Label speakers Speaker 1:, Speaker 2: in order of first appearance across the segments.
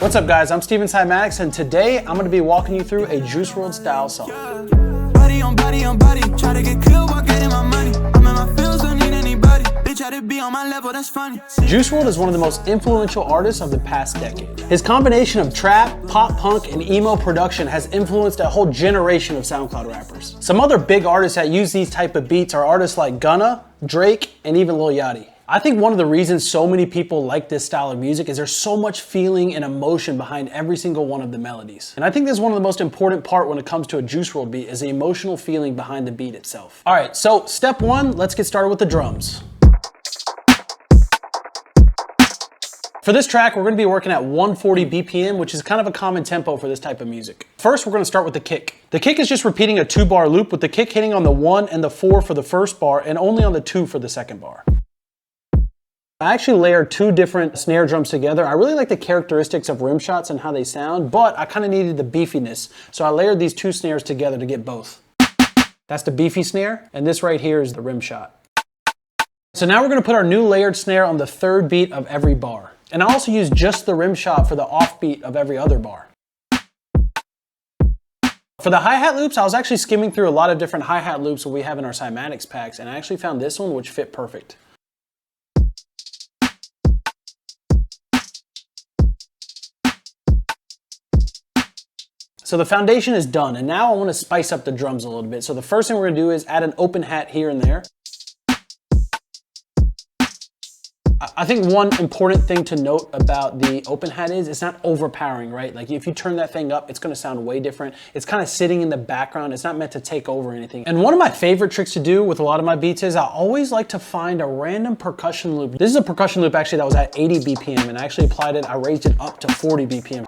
Speaker 1: What's up guys, I'm Cymatics and today I'm going to be walking you through a Juice WRLD style song.
Speaker 2: Body on body on body, try to get killed while getting my money. I'm in my feels, don't need anybody. They try to be on my level, that's funny.
Speaker 1: Juice WRLD is one of the most influential artists of the past decade. His combination of trap, pop punk, and emo production has influenced a whole generation of SoundCloud rappers. Some other big artists that use these type of beats are artists like Gunna, Drake, and even Lil Yachty. I think one of the reasons so many people like this style of music is there's so much feeling and emotion behind every single one of the melodies. And I think this is one of the most important part when it comes to a Juice WRLD beat is the emotional feeling behind the beat itself. All right, so step one, let's get started with the drums. For this track, we're gonna be working at 140 BPM, which is kind of a common tempo for this type of music. First, we're gonna start with the kick. The kick is just repeating a 2-bar loop with the kick hitting on the 1 and the 4 for the first bar and only on the 2 for the second bar. I actually layered 2 different snare drums together. I really like the characteristics of rim shots and how they sound, but I kind of needed the beefiness. So I layered these 2 snares together to get both. That's the beefy snare, and this right here is the rim shot. So now we're gonna put our new layered snare on the 3rd beat of every bar. And I also use just the rim shot for the off beat of every other bar. For the hi-hat loops, I was actually skimming through a lot of different hi-hat loops that we have in our Cymatics packs, and I actually found this one which fit perfect. So the foundation is done, and now I want to spice up the drums a little bit. So the first thing we're going to do is add an open hat here and there. I think one important thing to note about the open hat is it's not overpowering, right? Like if you turn that thing up, it's going to sound way different. It's kind of sitting in the background. It's not meant to take over anything. And one of my favorite tricks to do with a lot of my beats is I always like to find a random percussion loop. This is a percussion loop actually that was at 80 BPM, and I actually applied it. I raised it up to 40 BPM.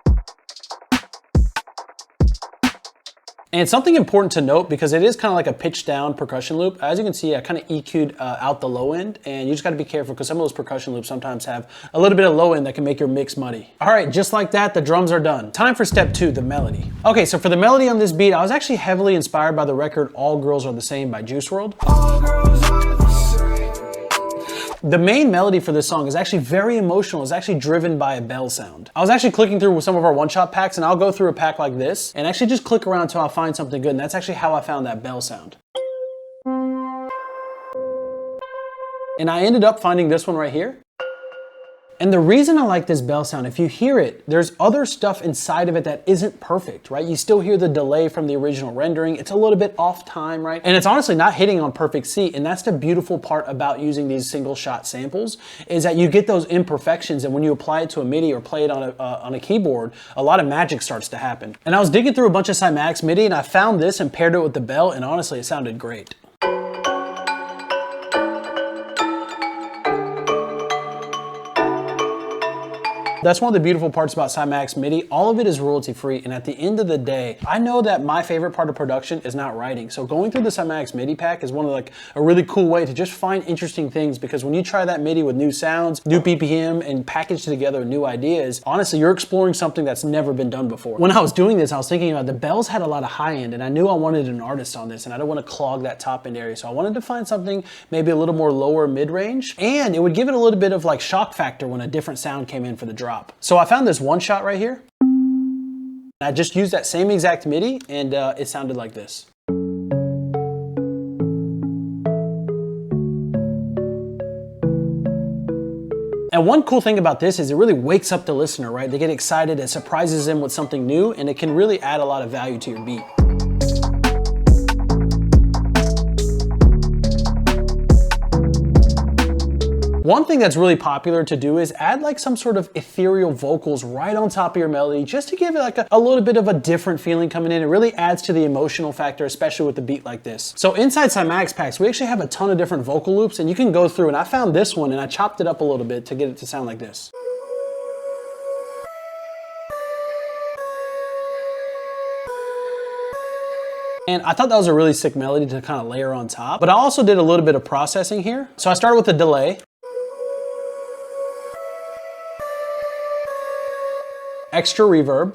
Speaker 1: And it's something important to note because it is kind of like a pitch down percussion loop. As you can see, I kind of EQ'd out the low end, and you just got to be careful because some of those percussion loops sometimes have a little bit of low end that can make your mix muddy. All right, just like that, the drums are done. Time for step 2, the melody. Okay, so for the melody on this beat, I was actually heavily inspired by the record All Girls Are the Same by Juice WRLD.
Speaker 2: All girls are the same.
Speaker 1: The main melody for this song is actually very emotional. It's actually driven by a bell sound. I was actually clicking through some of our one-shot packs, and I'll go through a pack like this and actually just click around until I find something good, and that's actually how I found that bell sound. And I ended up finding this one right here. And the reason I like this bell sound, if you hear it, there's other stuff inside of it that isn't perfect, right? You still hear the delay from the original rendering. It's a little bit off time, right? And it's honestly not hitting on perfect C. And that's the beautiful part about using these single shot samples is that you get those imperfections. And when you apply it to a MIDI or play it on a keyboard, a lot of magic starts to happen. And I was digging through a bunch of Cymatics MIDI and I found this and paired it with the bell. And honestly, it sounded great. That's one of the beautiful parts about Cymatics MIDI. All of it is royalty free, and at the end of the day, I know that my favorite part of production is not writing. So going through the Cymatics MIDI pack is one of like a really cool way to just find interesting things, because when you try that MIDI with new sounds, new BPM, and package together new ideas, honestly, you're exploring something that's never been done before. When I was doing this, I was thinking about the bells had a lot of high end, and I knew I wanted an artist on this, and I don't want to clog that top end area. So I wanted to find something maybe a little more lower mid-range, and it would give it a little bit of like shock factor when a different sound came in for the drop. So I found this one shot right here. I just used that same exact MIDI, and it sounded like this. And one cool thing about this is it really wakes up the listener, right? They get excited, it surprises them with something new, and it can really add a lot of value to your beat. One thing that's really popular to do is add like some sort of ethereal vocals right on top of your melody just to give it like a little bit of a different feeling coming in. It really adds to the emotional factor, especially with a beat like this. So inside Cymatics packs, we actually have a ton of different vocal loops, and you can go through, and I found this one and I chopped it up a little bit to get it to sound like this. And I thought that was a really sick melody to kind of layer on top, but I also did a little bit of processing here. So I started with the delay. Extra reverb.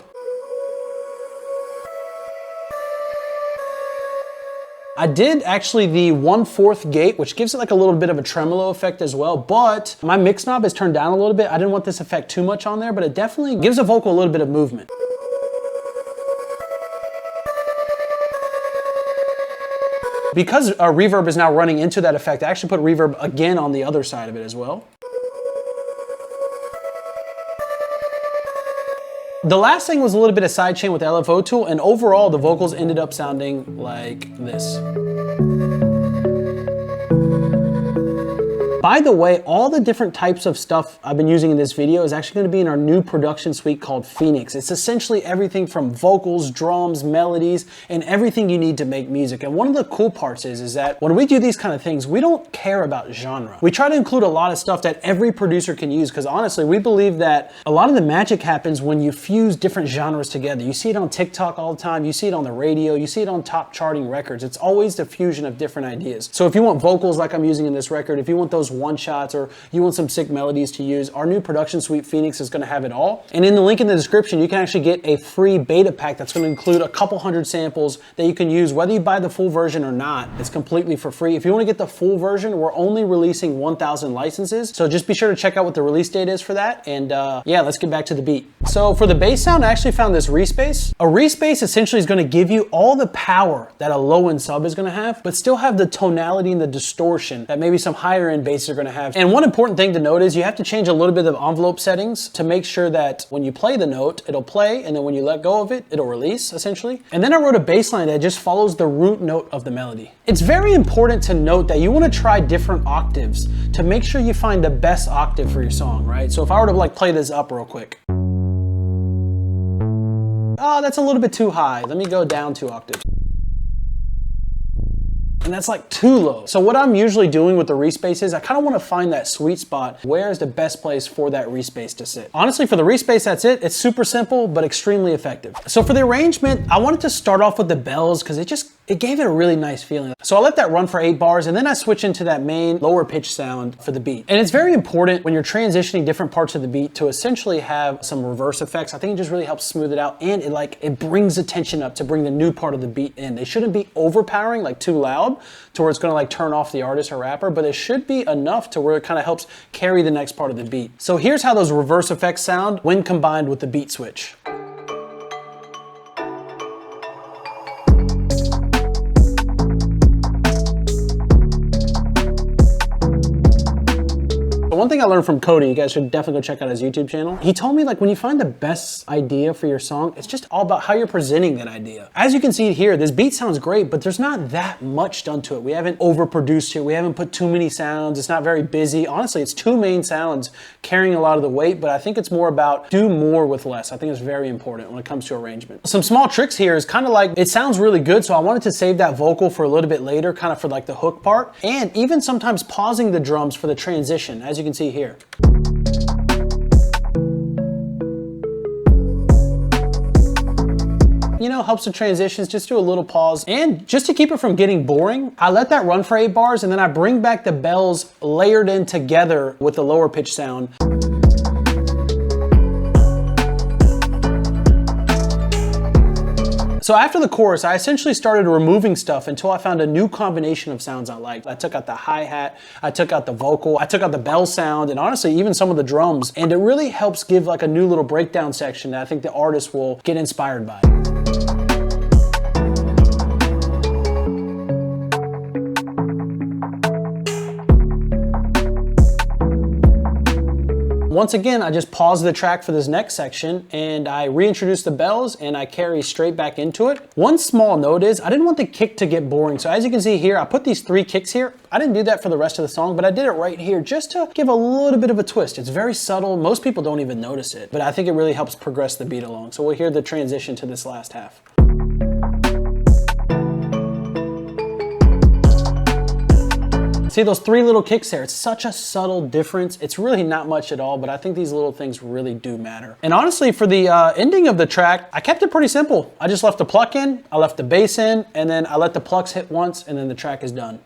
Speaker 1: I did actually the 1/4 gate, which gives it like a little bit of a tremolo effect as well, but my mix knob is turned down a little bit. I didn't want this effect too much on there, but it definitely gives a vocal a little bit of movement. Because reverb is now running into that effect, I actually put reverb again on the other side of it as well. The last thing was a little bit of sidechain with the LFO tool, and overall the vocals ended up sounding like this. By the way, all the different types of stuff I've been using in this video is actually going to be in our new production suite called Phoenix. It's essentially everything from vocals, drums, melodies, and everything you need to make music. And one of the cool parts is that when we do these kind of things, we don't care about genre. We try to include a lot of stuff that every producer can use, because honestly, we believe that a lot of the magic happens when you fuse different genres together. You see it on TikTok all the time, you see it on the radio, you see it on top charting records. It's always the fusion of different ideas. So if you want vocals like I'm using in this record, if you want those one shots, or you want some sick melodies to use, our new production suite Phoenix is going to have it all. And in the link in the description, you can actually get a free beta pack that's going to include a couple hundred samples that you can use whether you buy the full version or not. It's completely for free. If you want to get the full version, we're only releasing 1,000 licenses, so just be sure to check out what the release date is for that. And yeah, let's get back to the beat. So for the bass sound, I actually found this respace. A respace essentially is going to give you all the power that a low end sub is going to have, but still have the tonality and the distortion that maybe some higher end basses are going to have. And one important thing to note is you have to change a little bit of envelope settings to make sure that when you play the note, it'll play, and then when you let go of it, it'll release, essentially. And then I wrote a bass line that just follows the root note of the melody. It's very important to note that you want to try different octaves to make sure you find the best octave for your song, right? So if I were to like play this up real quick. Oh, that's a little bit too high. Let me go down 2 octaves. And that's like too low. So what I'm usually doing with the respace is I kind of want to find that sweet spot. Where is the best place for that respace to sit? Honestly, for the respace, that's it. It's super simple, but extremely effective. So for the arrangement, I wanted to start off with the bells because it gave it a really nice feeling. So I let that run for 8 bars, and then I switch into that main lower pitch sound for the beat. And it's very important when you're transitioning different parts of the beat to essentially have some reverse effects. I think it just really helps smooth it out, and it brings attention up to bring the new part of the beat in. They shouldn't be overpowering, like too loud, to where it's gonna like turn off the artist or rapper, but it should be enough to where it kind of helps carry the next part of the beat. So here's how those reverse effects sound when combined with the beat switch. One thing I learned from Cody, you guys should definitely go check out his YouTube channel. He told me like when you find the best idea for your song, it's just all about how you're presenting that idea. As you can see here, this beat sounds great, but there's not that much done to it. We haven't overproduced it. We haven't put too many sounds. It's not very busy. Honestly, it's 2 main sounds carrying a lot of the weight, but I think it's more about do more with less. I think it's very important when it comes to arrangement. Some small tricks here is kind of like, it sounds really good, so I wanted to save that vocal for a little bit later, kind of for like the hook part, and even sometimes pausing the drums for the transition, as you can see here. You know, helps with transitions, just do a little pause. And just to keep it from getting boring, I let that run for 8 bars, and then I bring back the bells layered in together with the lower pitch sound. So after the chorus, I essentially started removing stuff until I found a new combination of sounds I liked. I took out the hi-hat, I took out the vocal, I took out the bell sound, and honestly, even some of the drums. And it really helps give like a new little breakdown section that I think the artist will get inspired by. Once again, I just pause the track for this next section and I reintroduce the bells and I carry straight back into it. One small note is I didn't want the kick to get boring. So as you can see here, I put these 3 kicks here. I didn't do that for the rest of the song, but I did it right here just to give a little bit of a twist. It's very subtle. Most people don't even notice it, but I think it really helps progress the beat along. So we'll hear the transition to this last half. See those 3 little kicks there? It's such a subtle difference. It's really not much at all, but I think these little things really do matter. And honestly, for the ending of the track, I kept it pretty simple. I just left the pluck in, I left the bass in, and then I let the plucks hit once, and then the track is done.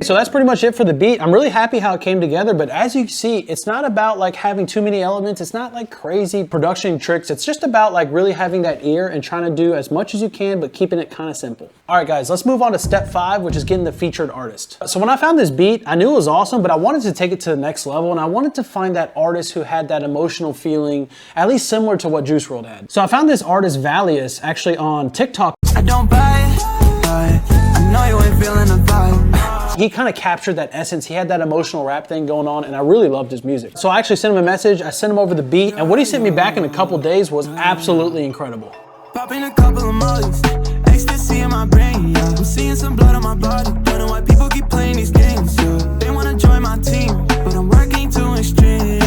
Speaker 1: So that's pretty much it for the beat. I'm really happy how it came together, but as you can see, it's not about like having too many elements. It's not like crazy production tricks. It's just about like really having that ear and trying to do as much as you can, but keeping it kind of simple. All right, guys, let's move on to step 5, which is getting the featured artist. So when I found this beat, I knew it was awesome, but I wanted to take it to the next level, and I wanted to find that artist who had that emotional feeling, at least similar to what WRLD had. So I found this artist, Valius, actually on TikTok.
Speaker 2: I don't buy it, but I know you ain't feeling the vibe.
Speaker 1: He kind of captured that essence. He had that emotional rap thing going on, and I really loved his music. So I actually sent him a message. I sent him over the beat, and what he sent me back in a couple days was absolutely incredible.
Speaker 2: Popping a couple of mollies, ecstasy in my brain, yeah. I'm seeing some blood on my body. Don't know why people keep playing these games, yeah. They wanna join my team, but I'm working too extreme.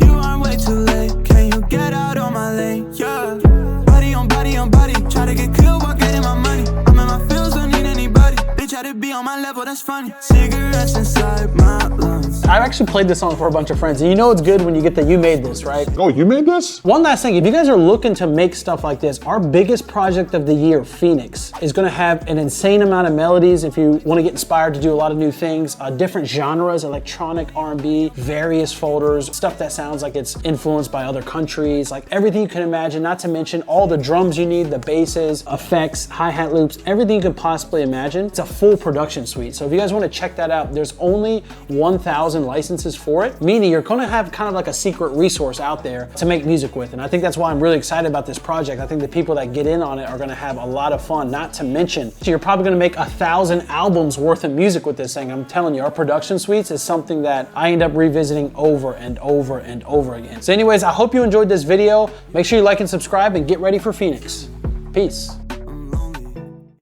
Speaker 2: You are way too late, can you get out of my lane, yeah. Body on body on body, try to get killed while getting my money. I'm in my feels, don't need anybody. They try to be on my level, that's funny. Cigarettes inside my lungs.
Speaker 1: I've actually played this song for a bunch of friends, and you know it's good when you get the "you made this," right?
Speaker 3: Oh, you made this?
Speaker 1: One last thing, if you guys are looking to make stuff like this, our biggest project of the year, Phoenix, is gonna have an insane amount of melodies if you wanna get inspired to do a lot of new things, different genres, electronic, R&B, various folders, stuff that sounds like it's influenced by other countries, like everything you can imagine, not to mention all the drums you need, the basses, effects, hi-hat loops, everything you could possibly imagine. It's a full production suite. So if you guys wanna check that out, there's only 1,000 licenses for it, meaning you're gonna have kind of like a secret resource out there to make music with. And I think that's why I'm really excited about this project. I think the people that get in on it are gonna have a lot of fun, not to mention, so you're probably gonna make 1,000 albums worth of music with this thing. I'm telling you, our production suites is something that I end up revisiting over and over and over again. So anyways, I hope you enjoyed this video. Make sure you like and subscribe and get ready for Phoenix. Peace.